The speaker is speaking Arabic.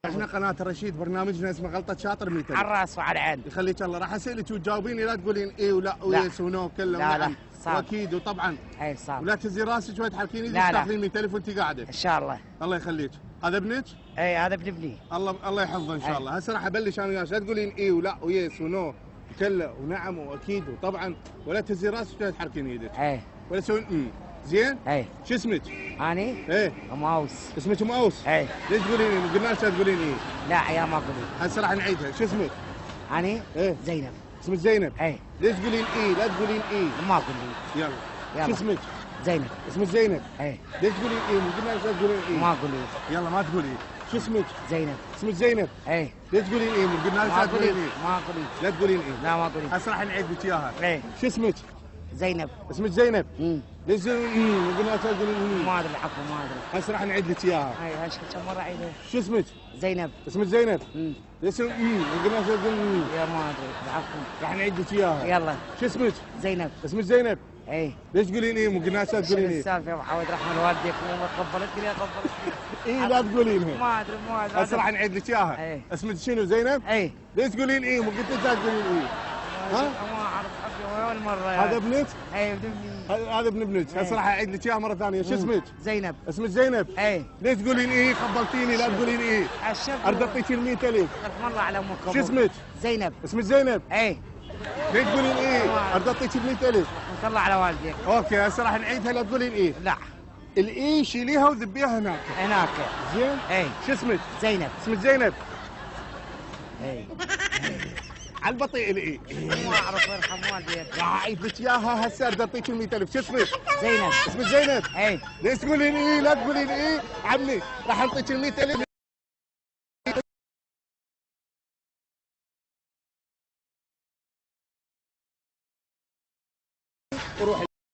احنا قناة الرشيد، برنامجنا اسمه غلطة شاطر 100 على الراس وعلى العين. يخليك الله. راح اسالك وتجاوبيني، لا تقولين اي ولا ويس ونو كله لا ونعم صعب. واكيد وطبعا. اي صعب. ولا تهزي راسك وتحركين ايدك لا تاخذين 100 ألف وانت قاعده. ان شاء الله. الله يخليك. هذا ابنك؟ اي هذا ابن ابني. الله يحفظه ان شاء الله. هسه راح ابلش انا وياك، لا تقولين اي ولا ويس ونو كله ونعم واكيد وطبعا، ولا تهزي راسك ولا تحركين ايدك. اي ولا تسوين زين؟ اي. شو اسمك؟ اني؟ ايه ام اوس. اسمك ام اوس؟ اي. ليش تقولين اي؟ قلنا لك لا تقولين اي. لا يا ما اقول. هسه راح نعيدها. شو اسمك؟ اني؟ ايه زينب. اسمك زينب؟ اي. ليش تقولين اي؟ لا تقولين اي. ما اقول لي. يلا. شو اسمك؟ زينب. اسمك زينب؟ اي. ليش تقولين اي؟ مو قلنا لك لا تقولين اي. ما اقول لي. يلا ما تقولي. شو اسمك؟ زينب. اسمك زينب؟ اي. ليش تقولين اي؟ مو قلنا لك لا تقولين اي. ما اقول لي. لا تقولين اي. لا ما اقول لي. هسه راح نعيد لك اياها. اي. شو اسمك؟ زينب. اسمك زينب؟ ليش تقولين مو قلنا لك لا تقولين اي. ما ادري العفو ما ادري. هسه راح نعيد لك اياها. اي هاش كم مره اعيدها. شو اسمك؟ زينب. اسمك زينب؟ ليش مو قلنا لك لا تقولين اي. يا ما ادري العفو. راح نعيد لك اياها. يلا. شو اسمك؟ زينب. اسمك زينب؟ اي. ليش تقولين ايه؟ مو قلنا لك لا تقولين ايه. السالفه يا ابو حمد رحمه والديك ما تقبلتني قبلتني. ايه لا تقولينها. ما ادري ما ادري. هسه راح نعيد لك اياها. ايه. اسمك شنو زينب؟ اي. ليش تقولين ايه؟ مو قلت لك لا تقولين ايه. ها؟ ما اعرف ابي اول مره. هذا ابنك؟ اي ابن ابني. هذا ابن ابنك. هسه راح اعيد لك اياها مره ثانيه. شو اسمك؟ زينب. اسمك زينب؟ اي. ليش تقولين ايه؟ خبلتيني لا تقولين ايه. الشرف. ارد اعطيك ال 100,000. الف مره على امك. شو اسمك؟ زينب. اسمك زينب؟ اي. ليش تقولين ايه؟ ارد اعطيك ال 100,000. الله على والديك. اوكي هسه راح نعيدها، لا تقولين ايه. لا. الاي شيليها وذبيها هناك. هناك. زين؟ اي. شو اسمك؟ زينب. اسمك زينب؟ اي. على البطيء الاي. ما اعرف يرحم والديك. راح اعيد لك اياها هسه، ارد اعطيك ال 100,000. شو اسمك؟ زينب. اسمك زينب؟ اي. ليش تقولين ايه؟ لا تقولين ايه. عمي راح اعطيك ال 100,000. وروحي.